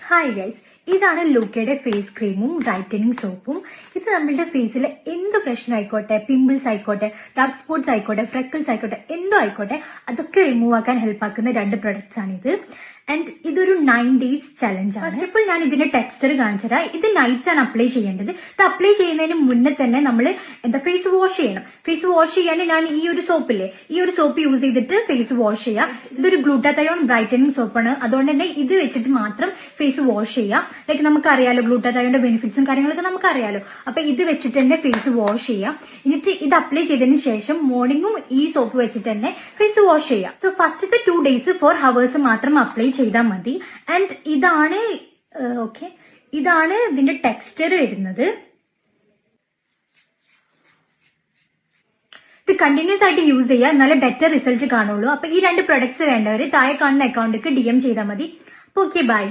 Hi guys, ഇതാണ് ലൂക്കയുടെ face ക്രീമും brightening സോപ്പും. ഇത് നമ്മുടെ ഫേസിലെ എന്ത് പ്രശ്നം ആയിക്കോട്ടെ, പിമ്പിൾസ് ആയിക്കോട്ടെ, ഡാർക്ക് സ്പോട്ട്സ് ആയിക്കോട്ടെ, ഫ്രെക്കിൾസ് ആയിക്കോട്ടെ, എന്തോ ആയിക്കോട്ടെ, അതൊക്കെ റിമൂവ് ആക്കാൻ ഹെൽപ്പ് ആക്കുന്ന 2 പ്രൊഡക്ട്സ് ആണിത്. ആൻഡ് ഇതൊരു 9 days ചലഞ്ച് ആണ്. ഇപ്പോൾ ഞാൻ ഇതിന്റെ ടെക്സ്ചർ കാണിച്ചുതരാം. ഇത് നൈറ്റ് ആണ് അപ്ലൈ ചെയ്യേണ്ടത്. ഇത് അപ്ലൈ ചെയ്യുന്നതിന് മുന്നേ തന്നെ നമ്മൾ ഫേസ് വാഷ് ചെയ്യണം. ഫേസ് വാഷ് ചെയ്യാൻ ഞാൻ ഈ ഒരു സോപ്പില്ലേ, ഈ ഒരു സോപ്പ് യൂസ് ചെയ്തിട്ട് ഫേസ് വാഷ് ചെയ്യാം. ഇതൊരു ഗ്ലൂട്ടാതയോൺ ബ്രൈറ്റനിങ് സോപ്പാണ്. അതുകൊണ്ട് തന്നെ ഇത് വെച്ചിട്ട് മാത്രം ഫേസ് വാഷ് ചെയ്യാം. ലൈക്ക് നമുക്കറിയാലോ ഗ്ലൂട്ടാതയോന്റെ ബെനിഫിറ്റ്സും കാര്യങ്ങളൊക്കെ നമുക്കറിയാലോ. അപ്പൊ ഇത് വെച്ചിട്ട് തന്നെ ഫേസ് വാഷ് ചെയ്യാം. എന്നിട്ട് ഇത് അപ്ലൈ ചെയ്തതിന് ശേഷം മോർണിംഗും ഈ സോപ്പ് വെച്ചിട്ട് തന്നെ ഫേസ് വാഷ് ചെയ്യാം. സോ ഫസ്റ്റത്തെ 2 days 4 hours മാത്രം അപ്ലൈ ചെയ്താൽ മതി. ആൻഡ് ഇതാണ് ഇതാണ് ഇതിന്റെ ടെക്സ്ചർ വരുന്നത്. ഇത് കണ്ടിന്യൂസ് ആയിട്ട് യൂസ് ചെയ്യുക, എന്നാലേ ബെറ്റർ റിസൾട്ട് കാണുള്ളൂ. അപ്പൊ ഈ 2 പ്രൊഡക്ട്സ് വേണ്ടവര് താഴെ കാണുന്ന അക്കൗണ്ടിലേക്ക് DM ചെയ്താൽ മതി. Okay, by.